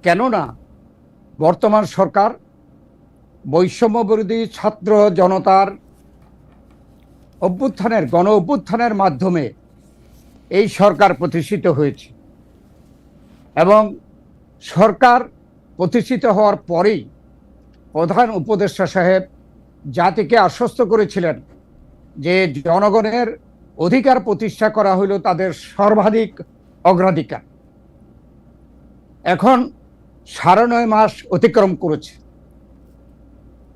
কেননা বর্তমান সরকার বৈষম্য বিরোধী ছাত্র জনতার গণ অভ্যুত্থানের মাধ্যমে এই সরকার প্রতিষ্ঠিত হয়েছে এবং সরকার প্রতিষ্ঠিত হওয়ার পরেই প্রধান উপদেষ্টা সাহেব জাতিকে আশ্বস্ত করেছিলেন যে জনগণের অধিকার প্রতিষ্ঠা করা হইল তাদের সর্বাধিক অগ্রাধিকার। এখন 9.5 মাস অতিক্রম করেছে।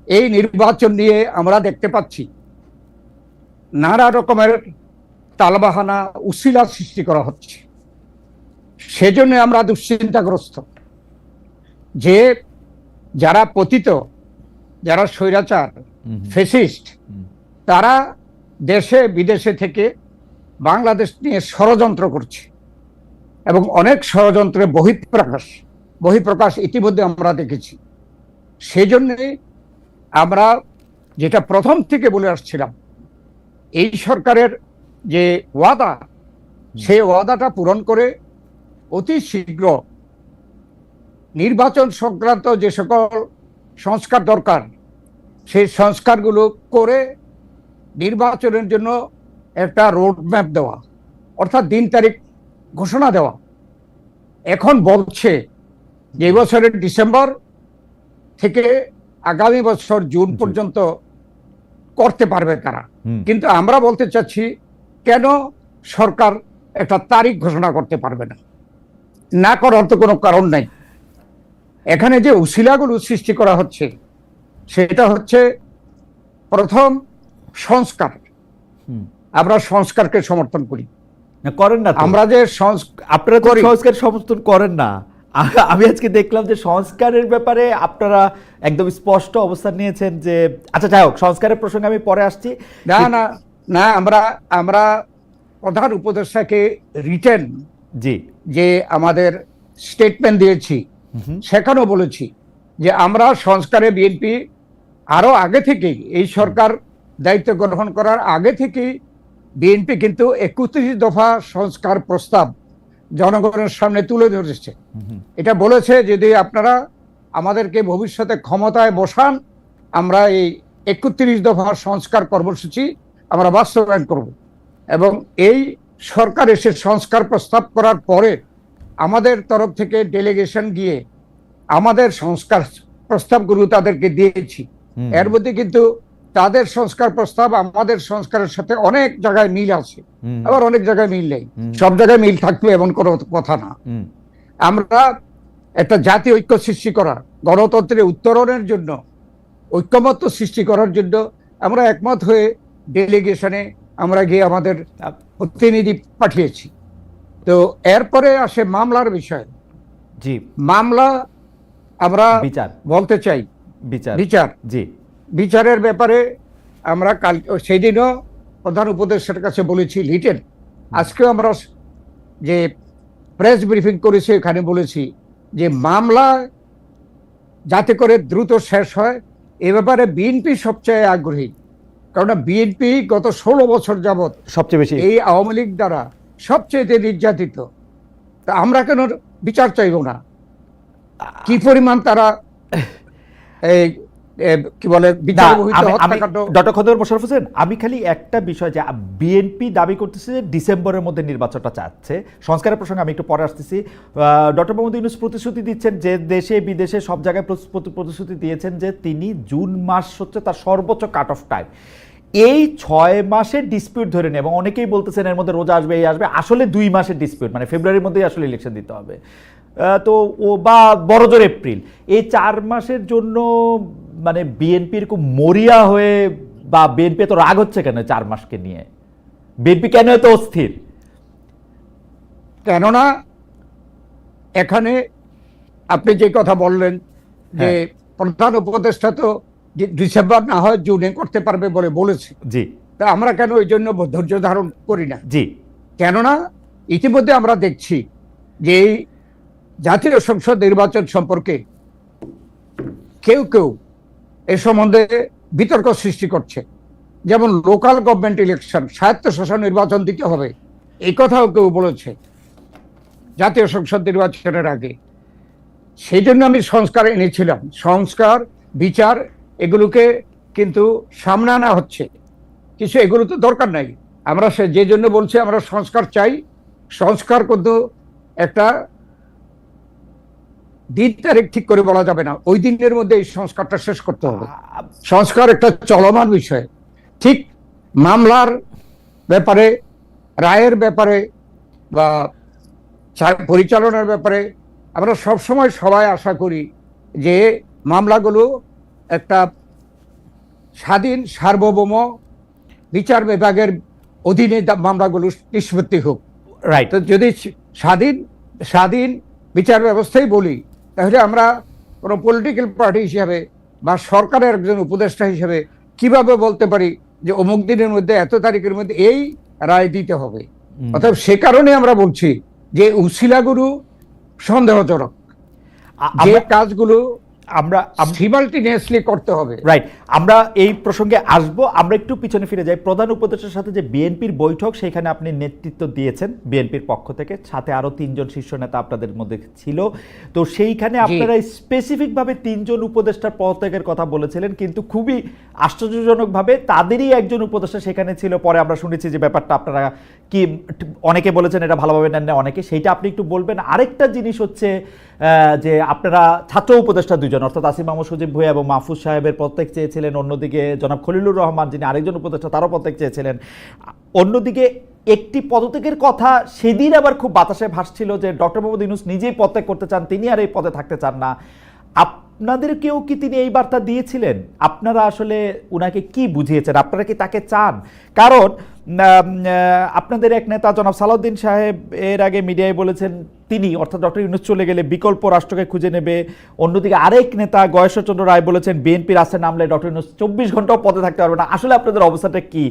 এই নির্বাচন নিয়ে আমরা দেখতে পাচ্ছি নানা রকমের তালবাহানা উছিলা সৃষ্টি করা হচ্ছে। সেজন্য আমরা দুশ্চিন্তাগ্রস্ত যে যারা পতিত, যারা স্বৈরাচার, ফ্যাসিস্ট, তারা দেশে বিদেশে থেকে বাংলাদেশ নিয়ে ষড়যন্ত্র করছে এবং অনেক ষড়যন্ত্রের বহিঃপ্রকাশ ইতিমধ্যে আমরা দেখেছি। সেজন্য আমরা যেটা প্রথম থেকে বলে আসছিলাম, এই সরকারের যে ওয়াদা, সেই ওয়াদাটা পূরণ করে অতি শীঘ্র নির্বাচন সংক্রান্ত যে সকল সংস্কার দরকার সেই সংস্কারগুলো করে নির্বাচনের জন্য একটা রোডম্যাপ দেওয়া, অর্থাৎ দিন তারিখ ঘোষণা দেওয়া। এখন বলছে যে বছরের ডিসেম্বর থেকে আগামী বছর জুন পর্যন্ত করতে পারবে তারা। কিন্তু আমরা বলতে চাচ্ছি, কেন সরকার একটা তারিখ ঘোষণা করতে পারবে না? না করার তো কোনো কারণ নাই। এখানে যে উছিলাগুলো সৃষ্টি করা হচ্ছে সেটা হচ্ছে প্রথম সংস্কার। আমরা সংস্কারকে সমর্থন করি, করেন না আমরা যে আপনারা তো সংস্কার সমর্থন করেন না। আমি আজকে দেখলাম যে সংস্কারের ব্যাপারে আপনারা একদম স্পষ্ট অবস্থান নিয়েছেন যে আচ্ছা যাই হোক, সংস্কারের প্রসঙ্গে আমি পরে আসছি। না না না, আমরা প্রধান উপদেষ্টাকে রিটেন যে আমাদের স্টেটমেন্ট দিয়েছি, সেখানেও বলেছি যে আমরা সংস্কারে বিএনপি আরো আগে থেকেই, এই সরকার দায়িত্ব গ্রহণ করার আগে থেকেই বিএনপি কিন্তু 31 দফা সংস্কার প্রস্তাব জনগণের সামনে তুলে ধরেছে। এটা বলেছে যদি আপনারা আমাদেরকে ভবিষ্যতে ক্ষমতায় বসান, আমরা এই 31 দফা সংস্কার কর্মসূচি আমরা বাস্তবায়ন করব। এবং এই সরকার এসে সংস্কার প্রস্তাব করার পরে আমাদের তরফ থেকে ডেলিগেশন গিয়ে আমাদের সংস্কার প্রস্তাবগুলো তাদেরকে দিয়েছি। এর মধ্যে কিন্তু তাদের সংস্কার প্রস্তাব আমাদের সংস্কারের সাথে অনেক জায়গায় মিল আছে, আবার অনেক জায়গায় মিল নেই। সব জায়গায় মিল থাকবে এমন কোনো কথা না। আমরা একটা জাতীয় ঐক্য সৃষ্টি করা, গণতন্ত্রের উত্তরণের জন্য, ঐক্যমত্য সৃষ্টি করার জন্য আমরা একমত হয়ে ডেলিগেশনে আমরা গিয়ে আমাদের প্রতিনিধি পাঠিয়েছি। তো এরপরে আসে মামলার বিষয়। মামলা আমরা বলতে চাই বিচারের ব্যাপারে আমরা কাল সেদিনও প্রধান উপদেষ্টার কাছে বলেছি লিটেন, আজকেও আমরা যে প্রেস ব্রিফিং করেছি এখানে বলেছি যে মামলা যাতে করে দ্রুত শেষ হয় এ ব্যাপারে বিএনপি সবচেয়ে আগ্রহী। কারণ বিএনপি গত 16 বছর যাবৎ সবচেয়ে বেশি এই আওয়ামী লীগ দ্বারা সবচেয়ে নির্যাতিত। তা আমরা কেন বিচার চাইব না? কি পরিমাণ তারা কি বলে আমি খালি একটা বিষয় যে বিএনপি দাবি করতেছে যে ডিসেম্বরের মধ্যে নির্বাচনটা চাচ্ছে। সংস্কারের প্রসঙ্গে আমি একটু পরে আসতেছি। ডক্টর মোহাম্মদ ইউনূস প্রতিশ্রুতি দিচ্ছেন যে দেশে বিদেশে সব জায়গায় প্রতিশ্রুতি দিয়েছেন যে তিনি জুন মাস হচ্ছে তার সর্বোচ্চ কাট অফ টাইম। এই 6 মাসের ডিসপিউট ধরে নেই এবং অনেকেই বলতেছেন এর মধ্যে রোজা আসবে, এই আসবে, আসলে 2 মাসের ডিসপিউট, মানে ফেব্রুয়ারির মধ্যেই আসলে ইলেকশন দিতে হবে। তো ও বা বড়জোর এপ্রিল, এই 4 মাসের জন্য মানে বিএনপি এরকম মরিয়া হয়ে বা বিএনপি এত রাগ হচ্ছে কেন 4 মাসকে নিয়ে? বিএনপি কেন এত অস্থির? কেননা এখানে আপনি যে কথা বললেন যে প্রধান উপদেষ্টা তো ডিসেম্বর না হয় জুনে করতে পারবে বলে বলেছে। তা আমরা কেন ওই জন্য ধৈর্য ধারণ করি না? কেননা ইতিমধ্যে আমরা দেখছি যে এই জাতীয় সংসদ নির্বাচন সম্পর্কে কেউ কেউ এ সম্বন্ধে বিতর্ক সৃষ্টি করছে। যেমন লোকাল গভর্নমেন্ট ইলেকশন, স্বায়ত্তশাসন নির্বাচন দিতে হবে, এই কথাও কেউ বলেছে জাতীয় সংসদ নির্বাচনের আগে। সেই জন্য আমি সংস্কার এনেছিলাম। সংস্কার, বিচার, এগুলোকে কিন্তু সামনে আনা হচ্ছে। কিছু এগুলো তো দরকার নাই। আমরা যে জন্য বলছি আমরা সংস্কার চাই। সংস্কার কিন্তু একটা দিন তারিখ ঠিক করে বলা যাবে না, ওই দিনের মধ্যে এই সংস্কারটা শেষ করতে হবে। সংস্কার একটা চলমান বিষয়। ঠিক মামলার ব্যাপারে, রায়ের ব্যাপারে বা পরিচালনার ব্যাপারে আমরা সবসময় সবাই আশা করি যে মামলাগুলো একটা স্বাধীন সার্বভৌম বিচার বিভাগের অধীনে মামলাগুলো নিষ্পত্তি হোক। রাইট। তো যদি স্বাধীন বিচার ব্যবস্থাই বলি, তাহলে আমরা কোনো পলিটিক্যাল পার্টি হিসাবে বা সরকারের একজন উপদেষ্টা হিসেবে কিভাবে বলতে পারি যে অমুক দিনের মধ্যে, এত তারিখের মধ্যে এই রায় দিতে হবে? অর্থাৎ সে কারণে আমরা বলছি যে উসিলাগুলো সন্দেহজনক, যে কাজগুলো আমরা সিমালটেনিয়াসলি করতে হবে। রাইট। আমরা এই প্রসঙ্গে আসবো। আমরা একটু পিছনে ফিরে যাই। প্রধান উপদেষ্টার সাথে যে বিএনপির বৈঠক, সেখানে আপনি নেতৃত্ব দিয়েছেন বিএনপির পক্ষ থেকে, সাথে আরো 3 জন শীর্ষ নেতা আপনাদের মধ্যে ছিল। তো সেইখানে আপনারা স্পেসিফিকভাবে 3 জন উপদেষ্টার পদত্যাগের কথা বলেছিলেন, কিন্তু খুবই আশ্চর্যজনকভাবে তাদেরই একজন উপদেষ্টা সেখানে ছিল। পরে আমরা শুনেছি যে ব্যাপারটা আপনারা কি, অনেকে বলেছেন এটা ভালোভাবে নেন না অনেকে, সেইটা আপনি একটু বলবেন। আরেকটা জিনিস হচ্ছে যে আপনারা ছাত্র উপদেষ্টা 2 জন, অর্থাৎ আসিফ মাহমুদ সজীব ভুঁইয়া এবং মাহফুজ সাহেবের পদত্যাগ চেয়েছিলেন। অন্যদিকে জনাব খলিলুর রহমান, যিনি আরেকজন উপদেষ্টা, তারও পদত্যাগ চেয়েছিলেন। অন্যদিকে একটি পদত্যাগের কথা সেদিন আবার খুব বাতাসে ভাসছিল যে ডক্টর মোহাম্মদ ইউনূস নিজেই পদত্যাগ করতে চান, তিনি আর এই পদে থাকতে চান না। আপনাদেরকেও কি তিনি এই বার্তা দিয়েছিলেন? আপনারা আসলে উনাকে কি বুঝিয়েছেন? আপনারা কি তাকে চান? কারণ আপনাদের এক নেতা জনাব সালাউদ্দিন সাহেব এর আগে মিডিয়ায় বলেছেন তিনি, অর্থাৎ ডক্টর ইউনূস চলে গেলে বিকল্প রাষ্ট্রকে খুঁজে নেবে। অন্যদিকে আরেক নেতা গয়েশ্বরচন্দ্র রায় বলেছেন বিএনপির আসে নামলে ডক্টর ইউনূস 24 ঘন্টাও পদে থাকতে পারবে না। আসলে আপনাদের অবস্থাটা কি?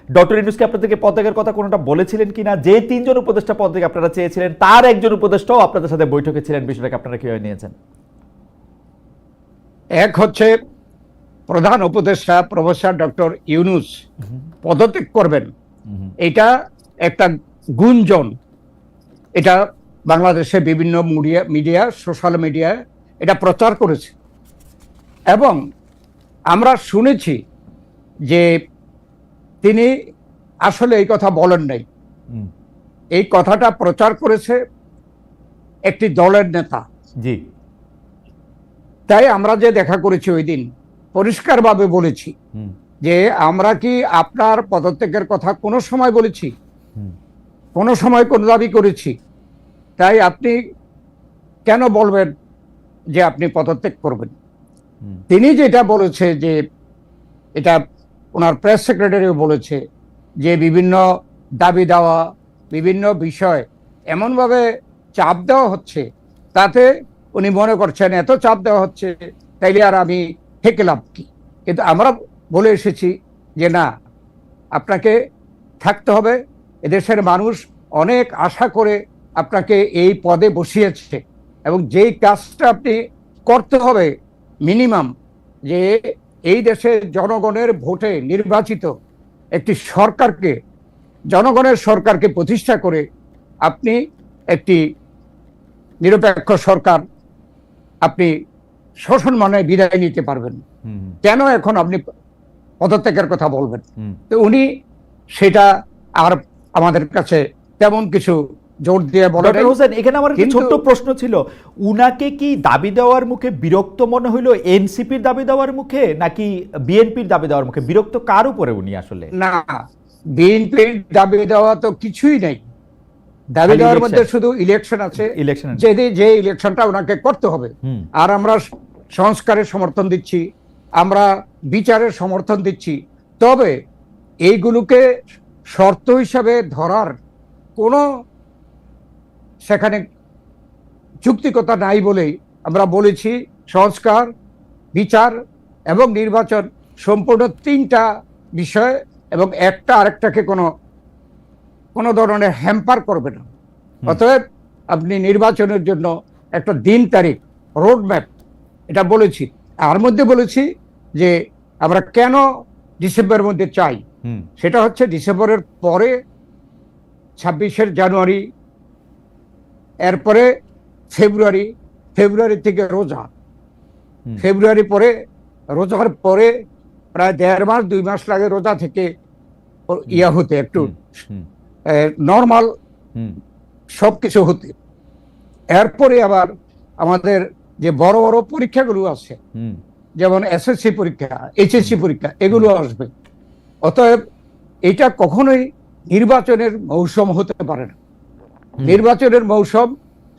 ডক্টর ইউনূসকে আপনাদেরকে পদত্যাগের কথা কোনোটা বলেছিলেন কিনা? যে 3 জন উপদেষ্টা পদত্যাগ আপনারা চেয়েছিলেন, তার একজন উপদেষ্টাও আপনাদের সাথে বৈঠকে ছিলেন, বিষয়টাকে আপনারা কিভাবে নিয়েছেন? এক হচ্ছে প্রধান উপদেষ্টা প্রফেসর ডক্টর ইউনূস পদত্যাগ করবেন, এটা একটা গুঞ্জন। এটা বাংলাদেশে বিভিন্ন মিডিয়া, সোশ্যাল মিডিয়া এটা প্রচার করেছে এবং আমরা শুনেছি যে তিনি আসলে এই কথা বলেন নাই। এই কথাটা প্রচার করেছে একটি দলের নেতা। জি। তাই আমরা যে দেখা করেছি ওই দিন পরিষ্কারভাবে বলেছি যে আমরা কি আপনার পদত্যাগের কথা কোনো সময় বলেছি? কোনো সময় কোনো দাবি করেছি? তাই আপনি কেন বলবেন যে আপনি পদত্যাগ করবেন? তিনি যেটা বলেছে যে, এটা ওনার প্রেস সেক্রেটারিও বলেছে যে বিভিন্ন দাবি দেওয়া, বিভিন্ন বিষয় এমনভাবে চাপ দেওয়া হচ্ছে, তাতে উনি মনে করছেন এত চাপ দেওয়া হচ্ছে তাইলে আর আমি থেকে লাভ কি? কিন্তু আমরা বলে এসেছি যে না, আপনাকে থাকতে হবে। এদেশের মানুষ অনেক আশা করে আপনাকে এই পদে বসিয়েছে এবং যেই কাজটা আপনি করতে হবে মিনিমাম, যে এই দেশের জনগণের ভোটে নির্বাচিত একটি সরকারকে, জনগণের সরকারকে প্রতিষ্ঠা করে আপনি একটি নিরপেক্ষ সরকার আপনি সসম্মানে বিদায় নিতে পারবেন। কেন এখন আপনি পদত্যাগের কথা বলবেন? তো উনি সেটা আর আমাদের কাছে তেমন কিছু জোর দিয়ে বলেন। ডক্টর হোসেন, এখানে আমার একটা ছোট্ট প্রশ্ন ছিল, উনাকে কি দাবি দেওয়ার মুখে বিরক্ত মনে হইলো এনসিপির দাবি দেওয়ার মুখে, নাকি বিএনপির দাবি দেওয়ার মুখে? বিরক্ত কার উপরে উনি আসলে? না, বিএনপির দাবি দেওয়া তো কিছুই নাই। দাবি দেওয়ার মধ্যে শুধু ইলেকশন আছে, যে ইলেকশনটা ওনাকে করতে হবে। আর আমরা সংস্কারের সমর্থন দিচ্ছি, আমরা বিচারের সমর্থন দিচ্ছি। তবে এইগুলোকে শর্ত হিসাবে ধরার কোনো সেখানে যুক্তিকতা নাই বলেই আমরা বলেছি সংস্কার, বিচার এবং নির্বাচন সম্পূর্ণ 3টা বিষয় এবং একটা আরেকটাকে কোনো ধরনের হ্যাম্পার করবে না। অতএব আপনি নির্বাচনের জন্য একটা দিন তারিখ, রোড ম্যাপ এটা বলেছি। আর মধ্যে বলেছি যে আমরা কেন ডিসেম্বরের মধ্যে চাই, সেটা হচ্ছে ডিসেম্বরের পরে 26শে জানুয়ারি, এরপরে ফেব্রুয়ারি ফেব্রুয়ারি থেকে রোজা, ফেব্রুয়ারি পরে রোজার পরে প্রায় 1.5 মাস 2 মাস লাগে রোজা থেকে ইয়া হতে, একটু নর্মাল সবকিছু হতে। এরপরে আবার আমাদের যে বড় বড় পরীক্ষাগুলো আছে, যেমন এসএসসি পরীক্ষা, এইচএসসি পরীক্ষা, এগুলো আসবে। অতএব এটা কখনোই নির্বাচনের মৌসুম হতে পারে না। নির্বাচনের মৌসুম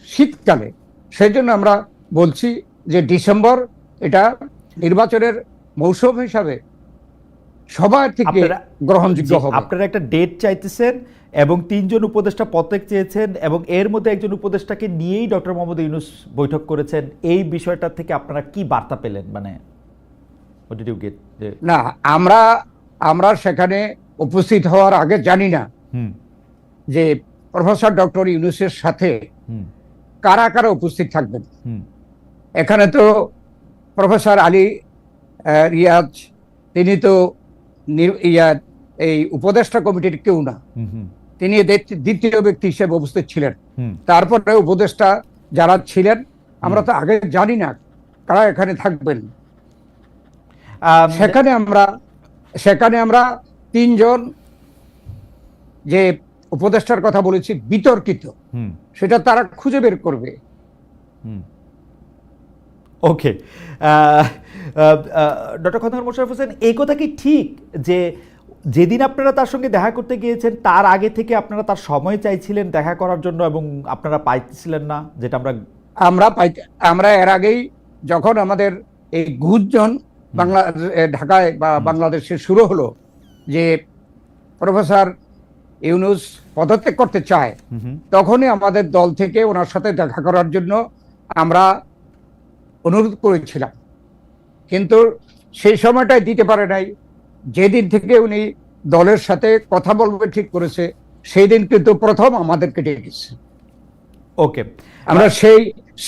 শীতকালে, সেই জন্য আমরা বলছি যে ডিসেম্বর এটা নির্বাচনের মৌসুম হিসাবে সবার থেকে গ্রহণযোগ্য হবে। আপনারা একটা ডেট চাইতেছেন এবং 3 জন উপদেষ্টা পদত্যাগ চেয়েছেন এবং এর মধ্যে একজন উপদেষ্টাকে নিয়েই ডক্টর মোহাম্মদ ইউনূস বৈঠক করেছেন। এই বিষয়টা থেকে আপনারা কি বার্তা পেলেন? মানে না, আমরা সেখানে উপস্থিত হওয়ার আগে জানি না যে প্রফেসর ডক্টর ইউনূসের সাথে কারা কারা উপস্থিত থাকবেন। এখানে তো প্রফেসর আলী রিয়াজ, তিনি তো এই উপদেষ্টা কমিটির কেউ না, তিনি দ্বিতীয় ব্যক্তি হিসেবে উপস্থিত ছিলেন। তারপরে উপদেষ্টা যারা ছিলেন আমরা তো আগে জানি না কারা এখানে থাকবেন। সেখানে আমরা 3 জন যে উপদেষ্টার কথা বলেছি বিতর্কিত, সেটা তারা খুঁজে বের করবে। ওকে, ডক্টর খন্দকার মোশাররফ হোসেন, এই কথা কি ঠিক যে যেদিন আপনারা তার সঙ্গে দেখা করতে গিয়েছেন তার আগে থেকে আপনারা তার সময় চাইছিলেন দেখা করার জন্য এবং আপনারা পাইছিলেন না? যেটা আমরা এর আগেই যখন আমাদের এই গুঞ্জন ঢাকায় বা বাংলাদেশে শুরু হলো যে প্রফেসর ইউনূস পদত্যাগ করতে চায়, তখনই আমাদের দল থেকে ওনার সাথে দেখা করার জন্য আমরা অনুরোধ করেছিলাম, কিন্তু সেই সময়টাই দিতে পারে নাই। যেদিন থেকে উনি দলের সাথে কথা বলবে ঠিক করেছে, সেই দিন কিন্তু প্রথম আমাদেরকে ডেকেছে। ওকে, আমরা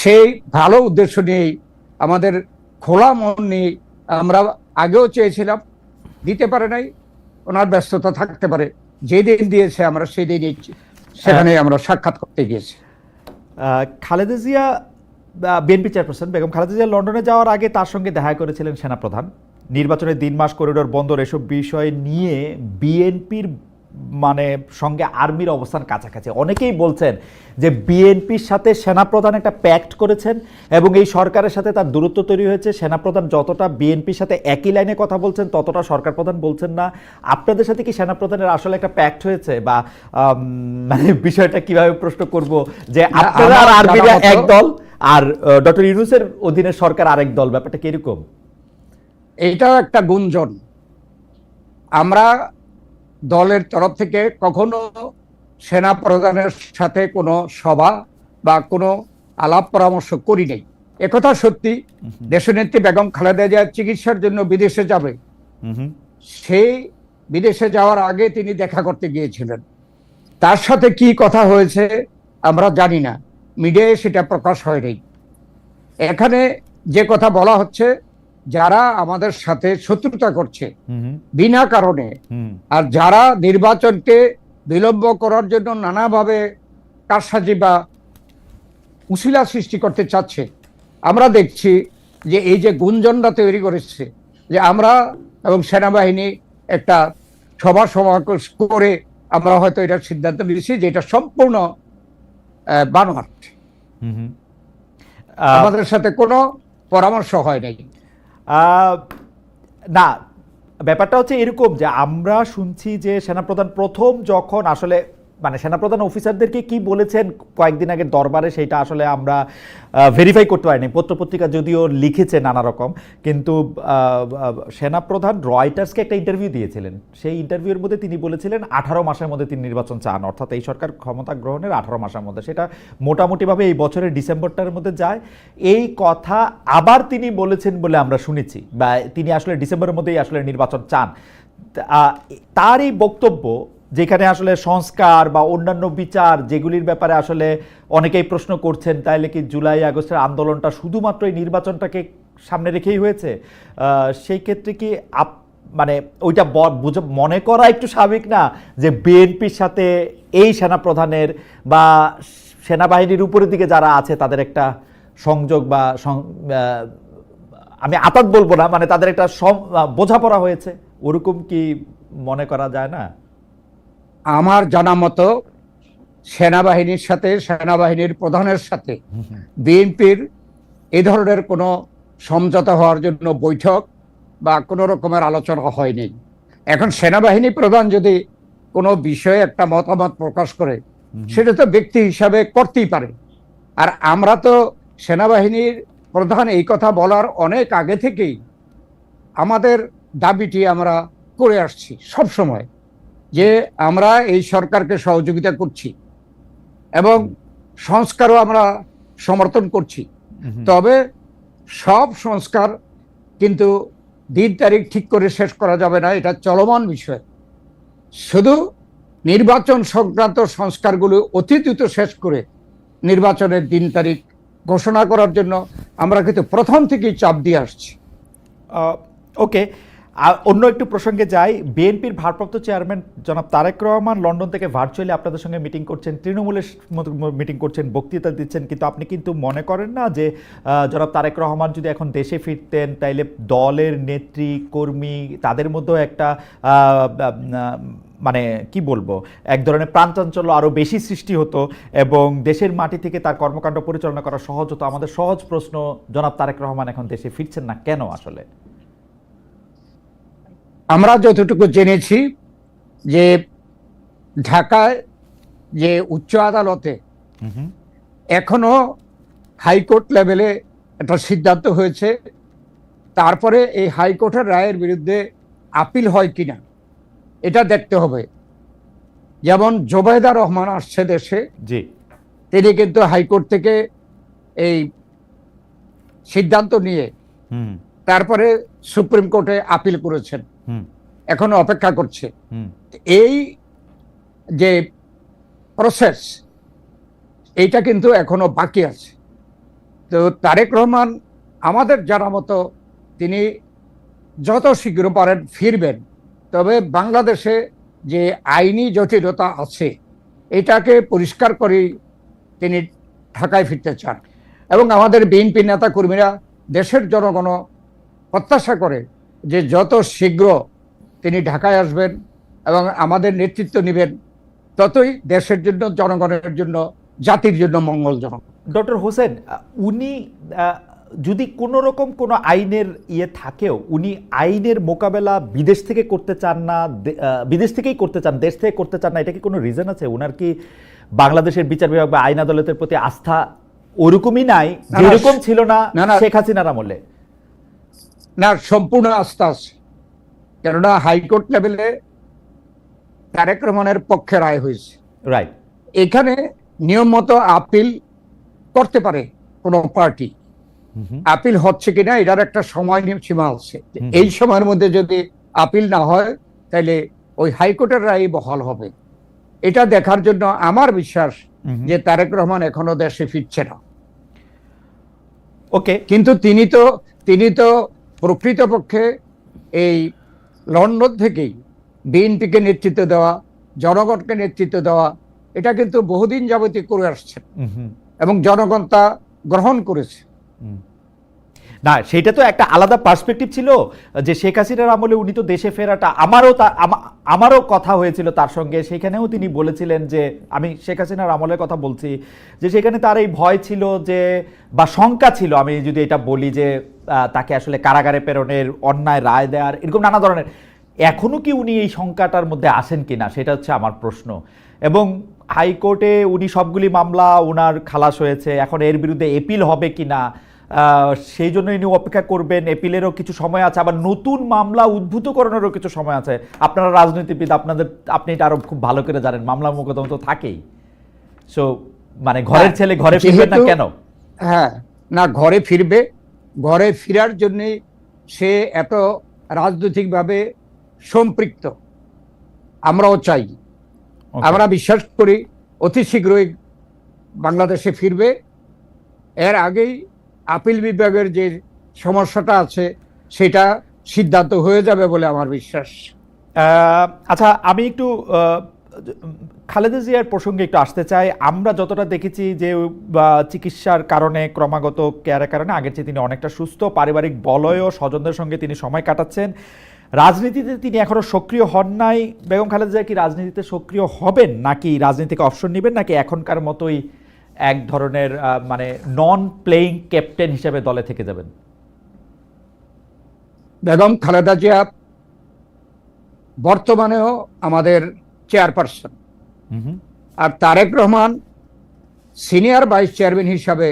সেই ভালো উদ্দেশ্য নিয়েই, আমাদের খোলা মন নিয়ে আমরা আগেও চেয়েছিলাম, দিতে পারে নাই, ওনার ব্যস্ততা থাকতে পারে। যেদিন দিয়েছে আমরা সেই দিনই সেখানে আমরা সাক্ষাৎ করতে গিয়েছি। খালেদা জিয়া, বিএনপি চেয়ারপারসন বেগম খালেদা জিয়া লন্ডনে যাওয়ার আগে তার সঙ্গে দেখা করেছিলেন সেনাপ্রধান। নির্বাচনের 3 মাস, করিডোর বন্দর, এসব বিষয় নিয়ে বিএনপির সঙ্গে আর্মির অবস্থান কাছাকাছি। অনেকেই বলছেন যে বিএনপির সাথে সেনাপ্রধান একটা প্যাক্ট করেছেন এবং এই সরকারের সাথে তার দূরত্ব তৈরি হয়েছে। সেনাপ্রধান যতটা বিএনপির সাথে একই লাইনে কথা বলছেন ততটা সরকার প্রধান বলছেন না। আপনাদের সাথে কি সেনাপ্রধানের আসলে একটা প্যাক্ট হয়েছে, বা বিষয়টা কিভাবে প্রশ্ন করব যে আপনারা আর আর্মিরা এক দল আর ডক্টর ইউনূসের অধীনে সরকার আরেক দল, ব্যাপারটা কি এরকম? এটাও একটা গুঞ্জন। আমরা দলের তরফ থেকে কখনো সেনা প্রধানের সাথে কোনো সভা বা কোনো আলাপ পরামর্শ করি নাই। একথা সত্যি। দেশনেত্রী বেগম খালেদা জিয়া চিকিৎসার জন্য বিদেশে যাবে, সেই বিদেশে যাওয়ার আগে তিনি দেখা করতে গিয়েছিলেন। তার সাথে কি কথা হয়েছে আমরা জানি না, মিডিয়ায় সেটা প্রকাশ হয়নি। এখানে যে কথা বলা হচ্ছে, যারা আমাদের সাথে শত্রুতা করছে বিনা কারণে, আর যারা নির্বাচনকে বিলম্ব করার জন্য নানাভাবে কারসাজি বা উশিলা সৃষ্টি করতে চাচ্ছে, আমরা দেখছি যে এই যে গুঞ্জনটা তৈরি করেছে যে আমরা এবং সেনাবাহিনী একটা সভা সমাবেশ করে আমরা হয়তো এটা সিদ্ধান্ত নিয়েছি যে এটা সম্পূর্ণ বানোয়াট। আমাদের সাথে কোনো পরামর্শ হয় নাই। না, ব্যাপারটা হচ্ছে এরকম যে আমরা শুনছি যে সেনাপ্রধান প্রথম যখন আসলে সেনাপ্রধান অফিসারদেরকে কি বলেছেন কয়েকদিন আগে দরবারে, সেটা আসলে আমরা ভেরিফাই করতে পারিনি। পত্রপত্রিকা যদিও লিখেছে নানা রকম, কিন্তু সেনাপ্রধান রয়টার্সকে একটা ইন্টারভিউ দিয়েছিলেন। সেই ইন্টারভিউর মধ্যে তিনি বলেছিলেন 18 মাসের মধ্যে তিনি নির্বাচন চান, অর্থাৎ এই সরকার ক্ষমতা গ্রহণের 18 মাসের মধ্যে। সেটা মোটামুটিভাবে এই বছরের ডিসেম্বরটার মধ্যে যায়। এই কথা আবার তিনি বলেছেন বলে আমরা শুনেছি, বা তিনি আসলে ডিসেম্বরের মধ্যেই আসলে নির্বাচন চান। তার এই বক্তব্য, যেখানে আসলে সংস্কার বা অন্যান্য বিচার যেগুলির ব্যাপারে আসলে অনেকেই প্রশ্ন করছেন, তাইলে কি জুলাই আগস্টের আন্দোলনটা শুধুমাত্র এই নির্বাচনটাকে সামনে রেখেই হয়েছে? সেই ক্ষেত্রে কি ওইটা মনে করা একটু স্বাভাবিক না যে বিএনপির সাথে এই সেনাপ্রধানের বা সেনাবাহিনীর উপরের দিকে যারা আছে তাদের একটা সংযোগ বা আমি আতাত বলবো না, মানে তাদের একটা বোঝাপড়া হয়েছে, ওরকম কি মনে করা যায় না? আমার জানা মতো সেনাবাহিনীর সাথে, সেনাবাহিনীর প্রধানের সাথে বিএনপির এই ধরনের কোনো সমঝোতা হওয়ার জন্য বৈঠক বা কোনো রকমের আলোচনা হয়নি। এখন সেনাবাহিনী প্রধান যদি কোনো বিষয়ে একটা মতামত প্রকাশ করে, সেটা তো ব্যক্তি হিসাবে করতেই পারে। আর আমরা তো সেনাবাহিনীর প্রধান এই কথা বলার অনেক আগে থেকেই আমাদের দাবিটি আমরা করে আসছি সব সময়, যে আমরা এই সরকারকে সহযোগিতা করছি এবং সংস্কারও আমরা সমর্থন করছি। তবে সব সংস্কার কিন্তু দিন তারিখ ঠিক করে শেষ করা যাবে না, এটা চলমান বিষয়। শুধু নির্বাচন সংক্রান্ত সংস্কারগুলো অতি দ্রুত শেষ করে নির্বাচনের দিন তারিখ ঘোষণা করার জন্য আমরা কিন্তু প্রথম থেকেই চাপ দিয়ে আসছি। ওকে, অন্য একটু প্রসঙ্গে যাই। বিএনপির ভারপ্রাপ্ত চেয়ারম্যান জনাব তারেক রহমান লন্ডন থেকে ভার্চুয়ালি আপনাদের সঙ্গে মিটিং করছেন, তৃণমূলের মিটিং করছেন, বক্তৃতা দিচ্ছেন, কিন্তু আপনি কিন্তু মনে করেন না যে জনাব তারেক রহমান যদি এখন দেশে ফিরতেন তাইলে দলের নেত্রী কর্মী তাদের মধ্যেও একটা মানে কি বলবো, এক ধরনের প্রাণচাঞ্চল্য আরও বেশি সৃষ্টি হতো এবং দেশের মাটি থেকে তার কর্মকাণ্ড পরিচালনা করা সহজ হতো? আমাদের সহজ প্রশ্ন, জনাব তারেক রহমান এখন দেশে ফিরছেন না কেন আসলে? আমরা যতটুকু জেনেছি যে ঢাকায় যে উচ্চ আদালতে এখনো হাইকোর্ট লেভেলে একটা সিদ্ধান্ত হয়েছে, তারপরে এই হাইকোর্টের রায়ের বিরুদ্ধে আপিল হয় কিনা এটা দেখতে হবে। যেমন জোবায়দা রহমান আসছে দেশে, তিনি কিন্তু হাইকোর্ট থেকে এই সিদ্ধান্ত নিয়ে তারপরে সুপ্রিম কোর্টে আপিল করেছেন, এখনো অপেক্ষা করছে। এই যে প্রসেস, এইটা কিন্তু এখনো বাকি আছে। তো তারেক রহমান আমাদের জানা মতো তিনি যত শীঘ্র পারেন ফিরবেন, তবে বাংলাদেশে যে আইনি জটিলতা আছে এটাকে পরিষ্কার করেই তিনি ঢাকায় ফিরতে চান। এবং আমাদের বিএনপি নেতা কর্মীরা, দেশের জনগণ প্রত্যাশা করে যে যত শীঘ্র তিনি ঢাকায় আসবেন এবং আমাদের নেতৃত্ব নেবেন, ততই দেশের জন্য, জনগণের জন্য, জাতির জন্য মঙ্গলজনক। ডক্টর হোসেন, উনি যদি কোনো রকম কোনো আইনের থাকেও উনি আইনের মোকাবেলা বিদেশ থেকে করতে চান না, বিদেশ থেকেই করতে চান, দেশ থেকে করতে চান না, এটা কি কোনো রিজন আছে? ওনার কি বাংলাদেশের বিচার বিভাগ বা আইন আদালতের প্রতি আস্থা ওরকমই নাই যেরকম ছিল না শেখ হাসিনার আমলে? না, সম্পূর্ণ আস্থা আছে। কেননা হাইকোর্ট লেভেলে তারেক রহমানের পক্ষে রায় হয়েছে, রাইট। এখানে নিয়ম মতো আপিল করতে পারে কোনো পার্টি। আপিল হচ্ছে কিনা এটার একটা সময় সীমা আছে, এই সময়ের মধ্যে যদি আপিল না হয় তাহলে ওই হাইকোর্টের রায় বহাল হবে। এটা দেখার জন্য আমার বিশ্বাস যে তারেক রহমান এখনো দেশে ফিরছে না। ওকে, কিন্তু তিনি তো প্রকৃতপক্ষে এই লন্ডন থেকেই বিএনপিকে নেতৃত্ব দেওয়া, জনগণকে নেতৃত্ব দেওয়া, এটা কিন্তু বহুদিন যাবতীয় করে আসছেন এবং জনগণ তা গ্রহণ করেছে। না, সেটা তো একটা আলাদা পার্সপেক্টিভ ছিল যে শেখ হাসিনার আমলে উনি তো দেশে ফেরাটা, আমারও কথা হয়েছিল তার সঙ্গে, সেখানেও তিনি বলেছিলেন যে, আমি শেখ হাসিনার আমলের কথা বলছি, যে সেখানে তার এই ভয় ছিল যে, বা শঙ্কা ছিল, আমি যদি এটা বলি যে তাকে আসলে কারাগারে প্রেরণের, অন্যায় রায় দেওয়ার, এরকম নানা ধরনের। এখনো কি উনি এই শঙ্কাটার মধ্যে আসেন কিনা সেটা হচ্ছে আমার প্রশ্ন। এবং হাইকোর্টে উনি সবগুলি মামলা ওনার খালাস হয়েছে, এখন এর বিরুদ্ধে এপিল হবে কিনা সেই জন্য ইনি অপেক্ষা করবেন, এপিলেরও কিছু সময় আছে, আবার নতুন মামলা উদ্ভূতকরণেরও কিছু সময় আছে। আপনারা রাজনীতিবিদ, আপনি এটা আরো খুব ভালো করে জানেন, মামলা মোকদ্দমা তো থাকেই। সো মানে ঘরের ছেলে ঘরে ফিরবে না কেন? হ্যাঁ, না, ঘরে ফিরবে। ঘরে ফেরার জন্য সে এত রাজনৈতিকভাবে সম্পৃক্ত, আমরাও চাই। আমরা বিশ্বাস করি অতি শীঘ্রই বাংলাদেশে ফিরবে। এর আগেই আপিল বিভাগের যে সমস্যাটা আছে সেটা সিদ্ধান্ত হয়ে যাবে বলে আমার বিশ্বাস। আচ্ছা, আমি একটু খালেদা জিয়ার প্রসঙ্গে একটু আসতে চাই। আমরা যতটা দেখেছি যে চিকিৎসার কারণে ক্রমাগত কেয়ারের কারণে আগের চেয়ে তিনি অনেকটা সুস্থ, পারিবারিক বলয়ও স্বজনদের সঙ্গে তিনি সময় কাটাচ্ছেন। রাজনীতিতে তিনি এখনো সক্রিয় হন নাই। বেগম খালেদা জিয়া কি রাজনীতিতে সক্রিয় হবেন, নাকি রাজনীতিকে অপশন নেবেন, নাকি এখনকার মতোই এক ধরনের মানে নন প্লেইং ক্যাপ্টেন হিসেবে দলে থেকে যাবেন? বেগম খালেদা জিয়া বর্তমানেও আমাদের চেয়ারপারসন, আর Tarique Rahman senior vice chairman হিসাবে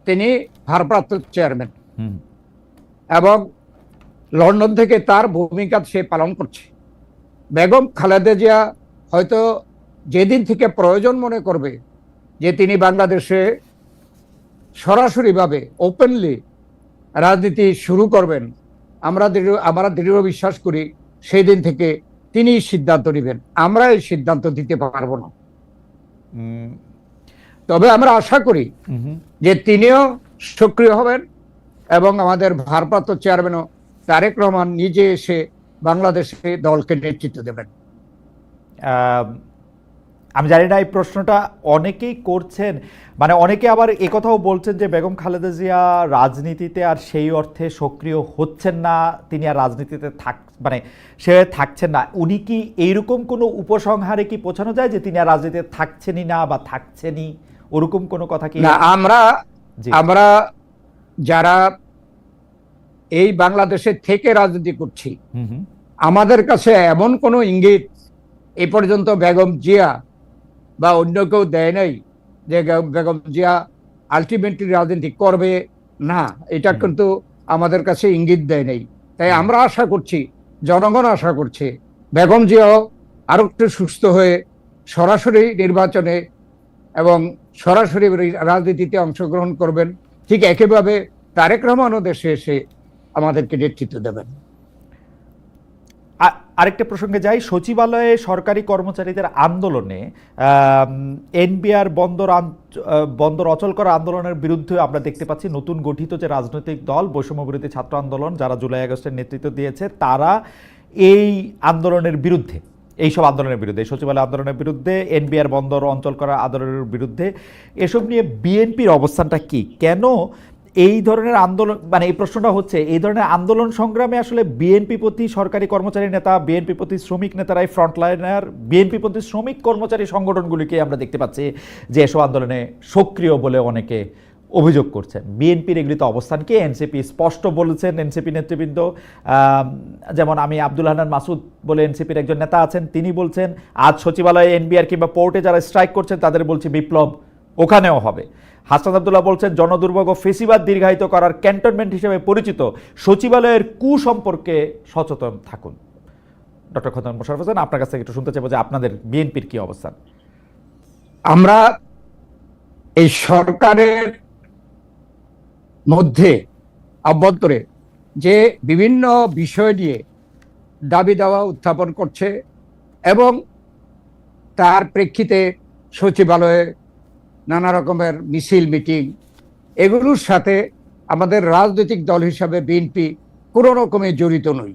তিনি ভারপ্রাপ্ত চেয়ারম্যান, এবং লন্ডন থেকে তার ভূমিকা সে পালন করছে। বেগম খালেদা জিয়া হয়তো যেদিন থেকে প্রয়োজন মনে করবে যে তিনি বাংলাদেশে সরাসরিভাবে ওপেনলি রাজনীতি শুরু করবেন, আমরা দৃঢ় বিশ্বাস করি সেই দিন থেকে তিনি সিদ্ধান্ত নেবেন। আমরা এই সিদ্ধান্ত দিতে পারবো না, তবে আমরা আশা করি যে তিনিও সক্রিয় হবেন এবং আমাদের ভারপ্রাপ্ত চেয়ারম্যানও তারেক রহমান নিজে এসে বাংলাদেশে দলকে নেতৃত্ব দেবেন। আমি জানি না এই প্রশ্নটা অনেকেই করছেন, মানে অনেকে আবার একথাও বলছেন যে বেগম খালেদা জিয়া রাজনীতিতে আর সেই অর্থে সক্রিয় হচ্ছেন না, তিনি আর রাজনীতিতে সে থাকছেন না। উনি কি এইরকম কোনো উপসংহারে কি পৌঁছানো যায় যে তিনি আর রাজনীতিতে থাকছেনই না বা থাকছেনই, ওরকম কোনো কথা কি? না, আমরা যারা এই বাংলাদেশে থেকে রাজনীতি করছি, আমাদের কাছে এমন কোনো ইঙ্গিত এ পর্যন্ত বেগম জিয়া বা অন্য কেউ দেয় নাই যে বেগম জিয়া আলটিমেটলি রাজনীতি করবে না, এটা কিন্তু আমাদের কাছে ইঙ্গিত দেয় নাই। তাই আমরা আশা করছি, জনগণ আশা করছে, বেগম জিয়াও আরো একটু সুস্থ হয়ে সরাসরি নির্বাচনে এবং সরাসরি রাজনীতিতে অংশগ্রহণ করবেন। ঠিক একইভাবে তারেক রহমানও দেশে এসে আমাদেরকে নেতৃত্ব দেবেন। আরেকটা প্রসঙ্গে যাই, সচিবালয়ে সরকারি কর্মচারীদের আন্দোলনে এনবিআর বন্দর অচল করা আন্দোলনের বিরুদ্ধে আমরা দেখতে পাচ্ছি নতুন গঠিত যে রাজনৈতিক দল বৈষম্য বিরোধী ছাত্র আন্দোলন, যারা জুলাই আগস্টের নেতৃত্ব দিয়েছে, তারা এই আন্দোলনের বিরুদ্ধে, এইসব আন্দোলনের বিরুদ্ধে, সচিবালয় আন্দোলনের বিরুদ্ধে, এনবিআর বন্দর অঞ্চল করা আন্দোলনের বিরুদ্ধে। এসব নিয়ে বিএনপির অবস্থানটা কি? কেন এই ধরনের আন্দোলন, মানে এই প্রশ্নটা হচ্ছে, এই ধরনের আন্দোলন সংগ্রামে আসলে বিএনপি প্রতি সরকারি কর্মচারী নেতা, বিএনপি প্রতি শ্রমিক নেতারাই ফ্রন্টলাইনার, বিএনপি প্রতি শ্রমিক কর্মচারী সংগঠনগুলিকে আমরা দেখতে পাচ্ছি যে এসব আন্দোলনে সক্রিয় বলে অনেকে অভিযোগ করছেন। বিএনপির এগুলিতে অবস্থান কি? এনসিপি স্পষ্ট বলেছেন, এনসিপি নেতৃবৃন্দ, যেমন আমি আব্দুল হান্নান মাসুদ বলে এনসিপির একজন নেতা আছেন, তিনি বলছেন আজ সচিবালয়ে এনবিআর কিংবা পোর্টে যারা স্ট্রাইক করছেন তাদের বলছে বিপ্লব ওখানেও হবে। হাসনাত আব্দুল্লাহ বলছেন জনদুর্ভোগ ও ফেসিবাদ দীর্ঘায়িত করার ক্যান্টনমেন্ট হিসেবে পরিচিত সচিবালয়ের কুসম্পর্কে সচেতন থাকুন। ডক্টর খন্দকার মোশাররফ হোসেন, আপনার কাছ থেকে একটু শুনতে চাইবো যে আপনাদের বিএনপির কি অবস্থান? আমরা এই সরকারের মধ্যে অভ্যন্তরে যে বিভিন্ন বিষয় নিয়ে দাবি দাওয়া উত্থাপন করছে এবং তার প্রেক্ষিতে সচিবালয়ে নানা রকমের মিছিল মিটিং, এগুলোর সাথে আমাদের রাজনৈতিক দল হিসাবে বিএনপি কোনো রকমে জড়িত নই।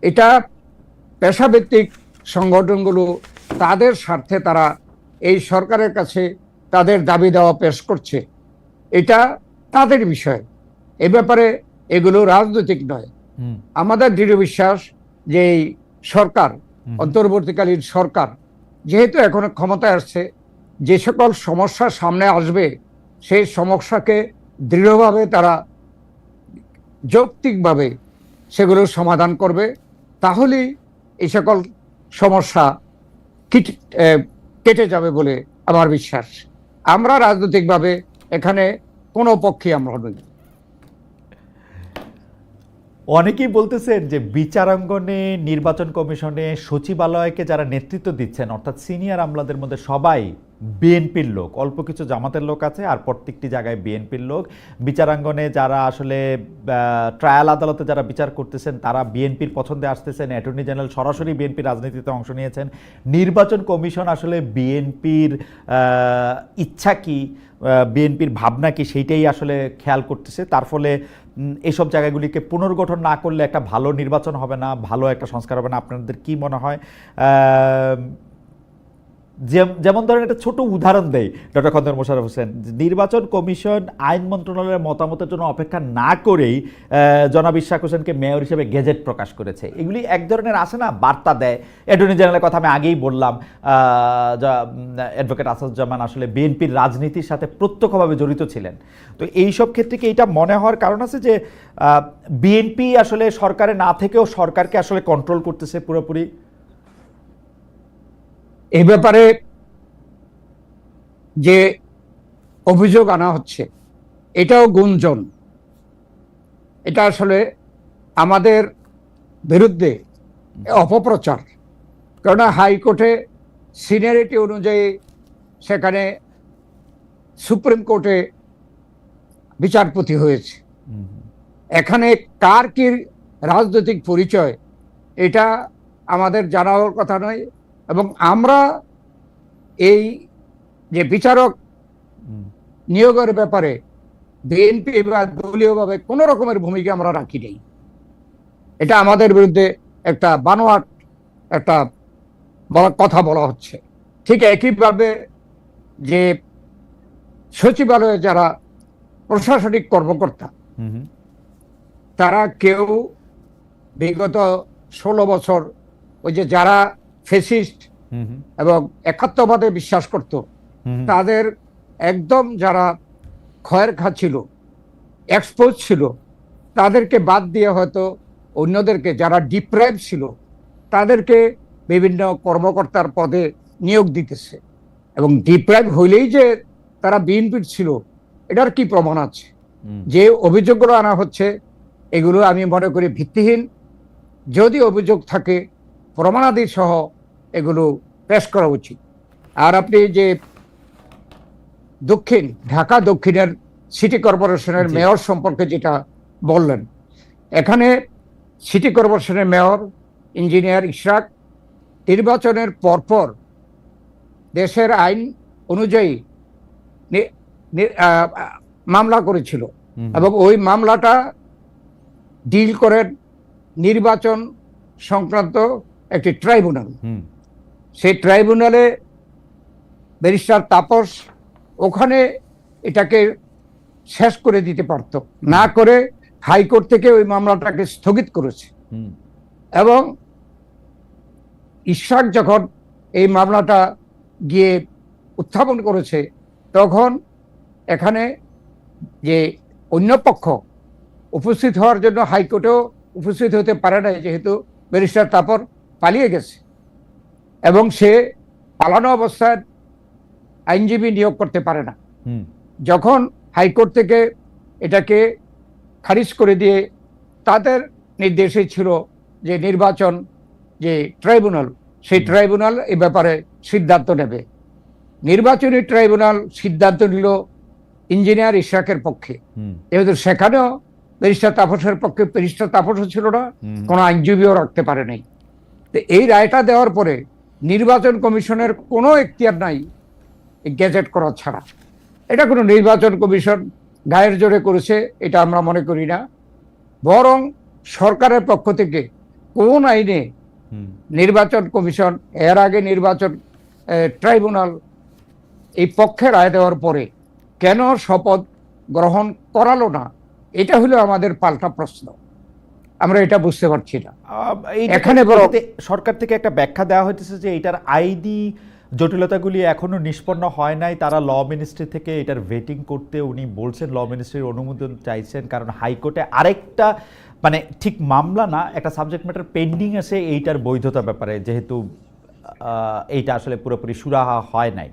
এটা পেশাভিত্তিক সংগঠনগুলো তাদের স্বার্থে তারা এই সরকারের কাছে তাদের দাবি দেওয়া পেশ করছে, এটা তাদের বিষয়। এ ব্যাপারে এগুলো রাজনৈতিক নয়। আমাদের দৃঢ় বিশ্বাস যে এই সরকার, অন্তর্বর্তীকালীন সরকার যেহেতু এখনো ক্ষমতায় আসছে, যে সকল সমস্যা সামনে আসবে সেই সমস্যাকে দৃঢ়ভাবে তারা যৌক্তিকভাবে সেগুলোর সমাধান করবে, তাহলেই এই সকল সমস্যা কেটে যাবে বলে আমার বিশ্বাস। আমরা রাজনৈতিকভাবে এখানে কোনো পক্ষে আমরা নই। অনেকেই বলতেছেন যে বিচারাঙ্গনে, নির্বাচন কমিশনে, সচিবালয়কে যারা নেতৃত্ব দিচ্ছেন, অর্থাৎ সিনিয়র আমলাদের মধ্যে সবাই বিএনপির লোক, অল্প কিছু জামাতের লোক আছে, আর প্রত্যেকটি জায়গায় বিএনপির লোক। বিচারাঙ্গনে যারা আসলে ট্রায়াল আদালতে যারা বিচার করতেছেন তারা বিএনপির পছন্দে আসতেছেন, অ্যাটর্নি জেনারেল সরাসরি বিএনপির রাজনীতিতে অংশ নিয়েছেন। নির্বাচন কমিশন আসলে বিএনপির ইচ্ছা কি, বিএনপির ভাবনা কি, সেইটাই আসলে খেয়াল করতেছে। তার ফলে এইসব জায়গাগুলিকে পুনর্গঠন না করলে একটা ভালো নির্বাচন হবে না, ভালো একটা সংস্কার হবে না। আপনাদের কি মনে হয় যেমন ধরেন একটা ছোট উদাহরণ দেই ডক্টর খন্দকার মোশাররফ হোসেন, নির্বাচন কমিশন আইন মন্ত্রণালয়ের মতামতের জন্য অপেক্ষা না করেই জনাব ইশরাক হোসেনকে মেয়র হিসেবে গেজেট প্রকাশ করেছে। এগুলি এক ধরনের আসে না বার্তা দেয়। অ্যাটর্নি জেনারেলের কথা আমি আগেই বললাম, অ্যাডভোকেট আসাদুজ্জামান আসলে বিএনপির রাজনীতির সাথে প্রত্যক্ষভাবে জড়িত ছিলেন। তো এইসব ক্ষেত্রে কি এটা মনে হওয়ার কারণ আছে যে বিএনপি আসলে সরকারে না থেকেও সরকারকে আসলে কন্ট্রোল করতেছে পুরোপুরি? এই ব্যাপারে যে অভিযোগ আনা হচ্ছে এটাও গুঞ্জন, এটা আসলে আমাদের বিরুদ্ধে অপপ্রচার। কেননা হাইকোর্টে সিনিয়রিটি অনুযায়ী সেখানে সুপ্রিম কোর্টে বিচারপতি হয়েছে। এখানে কার কি রাজনৈতিক পরিচয় এটা আমাদের জানার কথা নয়, এবং আমরা এই যে বিচারক নিয়োগের ব্যাপারে বিএনপি বা দলীয়ভাবে কোনো রকমের ভূমিকা আমরা রাখি নেই। এটা আমাদের বিরুদ্ধে একটা বানোয়াট একটা কথা বলা হচ্ছে। ঠিক একইভাবে যে সচিবালয়ে যারা প্রশাসনিক কর্মকর্তা তারা কেউ বিগত 16 বছর ওই যে যারা ফেসিস্ট এবং একাত্মবাদে বিশ্বাস করত তাদের একদম যারা ক্ষয়ের ছিল, এক্সপোজ ছিল, তাদেরকে বাদ দিয়ে হয়তো অন্যদেরকে যারা ডিপ্রাইভ ছিল তাদেরকে বিভিন্ন কর্মকর্তার পদে নিয়োগ দিতেছে। এবং ডিপ্রাইভ হইলেই যে তারা বিএনপির ছিল এটার কি প্রমাণ আছে? যে অভিযোগগুলো আনা হচ্ছে এগুলো আমি মনে করি ভিত্তিহীন। যদি অভিযোগ থাকে প্রমাণাদি সহ এগুলো পেশ করা উচিত। আর আপনি যে ঢাকা দক্ষিণের সিটি কর্পোরেশনের মেয়র সম্পর্কে যেটা বললেন, এখানে সিটি কর্পোরেশনের মেয়র ইঞ্জিনিয়ার ইশরাক নির্বাচনের পরপর দেশের আইন অনুযায়ী মামলা করেছিল, এবং ওই মামলাটা ডিল করেন নির্বাচন সংক্রান্ত একটি ট্রাইব্যুনাল। সেই ট্রাইব্যুনালে ব্যারিস্টার তাপস ওখানে এটাকে শেষ করে দিতে পারত, না করে হাইকোর্ট থেকে ওই মামলাটাকে স্থগিত করেছে। এবং ইশরাক যখন এই মামলাটা গিয়ে উত্থাপন করেছে তখন এখানে যে অন্য পক্ষ উপস্থিত হওয়ার জন্য হাইকোর্টেও উপস্থিত হতে পারে না, যেহেতু ব্যারিস্টার তাপর পালিয়ে গেছে এবং সে পালানো অবস্থায় আইনজীবী নিয়োগ করতে পারে না। যখন হাইকোর্ট থেকে এটাকে খারিজ করে দিয়ে তাদের নির্দেশে ছিল যে নির্বাচন যে ট্রাইব্যুনাল, সেই ট্রাইব্যুনাল এ ব্যাপারে সিদ্ধান্ত নেবে। নির্বাচনী ট্রাইব্যুনাল সিদ্ধান্ত নিল ইঞ্জিনিয়ার ইশরাকের পক্ষে, যেহেতু সেখানেও ব্যারিস্টার তাপসের পক্ষে ব্যারিস্টার তাপসও ছিল না, কোনো আইনজীবীও রাখতে পারে নাই। তো এই রায়টা দেওয়ার পরে নির্বাচন কমিশনের কোনো এখতিয়ার নাই গেজেট করা ছাড়া। এটা কোনো নির্বাচন কমিশন গায়ের জোরে করেছে এটা আমরা মনে করি না, বরং সরকারের পক্ষ থেকে কোন আইনে নির্বাচন কমিশন এর আগে নির্বাচন ট্রাইব্যুনাল এই পক্ষে রায় দেওয়ার পরে কেন শপথ গ্রহণ করালো না, এটা হলো আমাদের পাল্টা প্রশ্ন। আমরা এটা বুঝতে পারছি না। এখানে সরকার থেকে একটা ব্যাখ্যা দেওয়া হইতেছে যে এটার আইনি জটিলতাগুলি এখনো নিষ্পন্ন হয় নাই, তারা ল মিনিস্ট্রি থেকে এটার ভেটিং করতে উনি বলছেন, ল মিনিস্ট্রির অনুমোদন চাইছেন, কারণ হাইকোর্টে আরেকটা মানে ঠিক মামলা না, একটা সাবজেক্ট ম্যাটার পেন্ডিং আছে এইটার বৈধতা ব্যাপারে, যেহেতু এইটা আসলে পুরোপুরি সুরাহা হয় নাই।